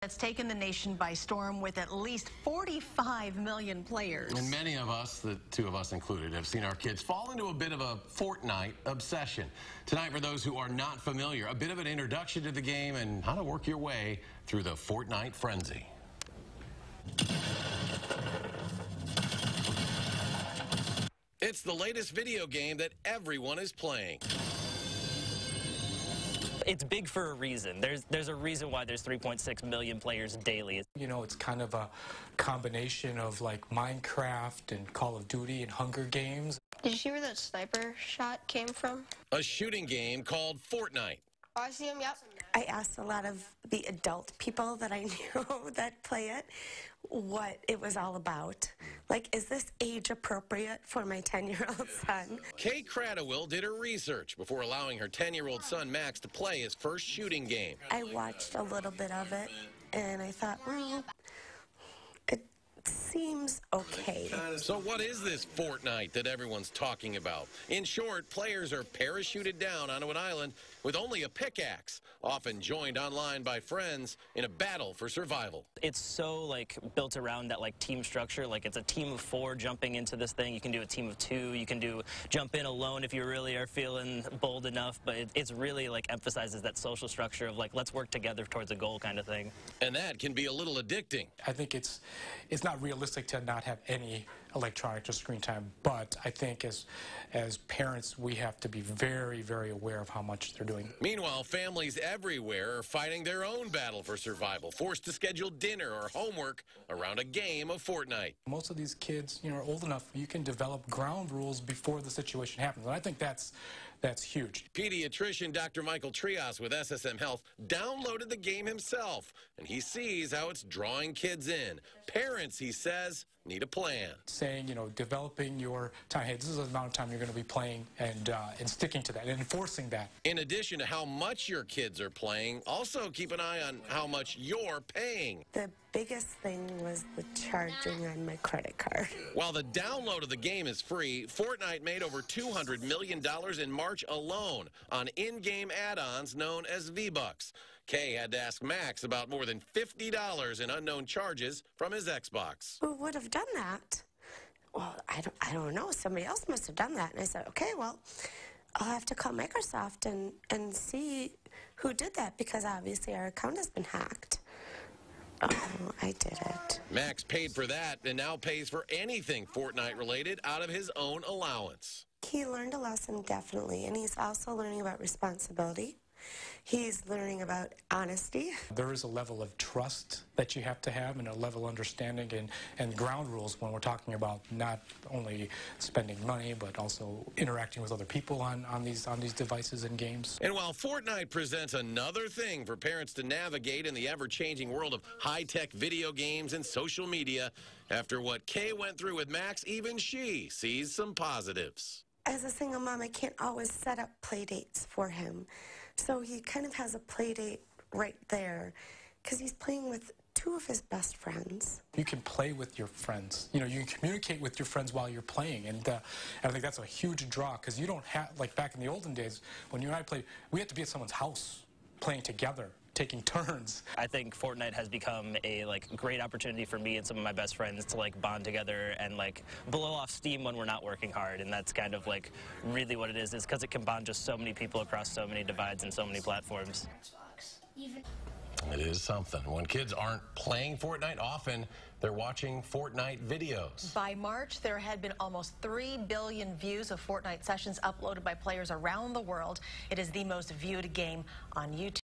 It's taken the nation by storm with at least 45 million players. And many of us, the two of us included, have seen our kids fall into a bit of a Fortnite obsession. Tonight, for those who are not familiar, a bit of an introduction to the game and how to work your way through the Fortnite Frenzy. It's the latest video game that everyone is playing. It's big for a reason. There's a reason why there's 3.6 million players daily. You know, it's kind of a combination of like Minecraft and Call of Duty and Hunger Games. Did you see where that sniper shot came from? A shooting game called Fortnite. Oh, I see him, yep. I asked a lot of the adult people that I knew that play it what it was all about. Like, is this age appropriate for my 10-year-old son? Kay Cradwell did her research before allowing her 10-year-old son Max to play his first shooting game. I watched a little bit of it, and I thought, well, it seems okay. So what is this Fortnite that everyone's talking about? In short, players are parachuted down onto an island with only a pickaxe, often joined online by friends in a battle for survival. It's so like built around that like team structure. Like it's a team of 4 jumping into this thing. You can do a team of 2. You can do jump in alone if you really are feeling bold enough. But it's really like emphasizes that social structure of like let's work together towards a goal kind of thing. And that can be a little addicting. I think it's not realistic to not have any electronic or screen time, but I think as parents we have to be very, very aware of how much they're doing. Meanwhile, families everywhere are fighting their own battle for survival, forced to schedule dinner or homework around a game of Fortnite. Most of these kids, you know, are old enough you can develop ground rules before the situation happens, and I think that's huge. Pediatrician Dr. Michael Trias with SSM Health downloaded the game himself, and he sees how it's drawing kids in. Parents, he says, need a plan. Saying, you know, developing your time, hey, this is the amount of time you're going to be playing, and sticking to that and enforcing that. In addition to how much your kids are playing, also keep an eye on how much you're paying. The biggest thing was the charging on my credit card. While the download of the game is free, Fortnite made over $200 million in March alone on in-game add-ons known as V-Bucks. Kay had to ask Max about more than $50 in unknown charges from his Xbox. Who would have done that? Well, I don't know. Somebody else must have done that. And I said, okay, well, I'll have to call Microsoft and see who did that, because obviously our account has been hacked. Oh, I did it. Max paid for that and now pays for anything Fortnite related out of his own allowance. He learned a lesson, definitely, and he's also learning about responsibility. He's learning about honesty. There is a level of trust that you have to have, and a level of understanding and ground rules when we're talking about not only spending money but also interacting with other people on these devices and games. And while Fortnite presents another thing for parents to navigate in the ever-changing world of high-tech video games and social media, after what Kay went through with Max, even she sees some positives. As a single mom, I can't always set up play dates for him. So he kind of has a play date right there because he's playing with 2 of his best friends. You can play with your friends. You know, you can communicate with your friends while you're playing, and I think that's a huge draw, because you don't have, like back in the olden days when you and I played, we had to be at someone's house playing together, taking turns. I think Fortnite has become a like great opportunity for me and some of my best friends to like bond together and like blow off steam when we're not working hard, and that's kind of like really what it is because it can bond just so many people across so many divides and so many platforms. It is something. When kids aren't playing Fortnite, often they're watching Fortnite videos. By March, there had been almost 3 billion views of Fortnite sessions uploaded by players around the world. It is the most viewed game on YouTube.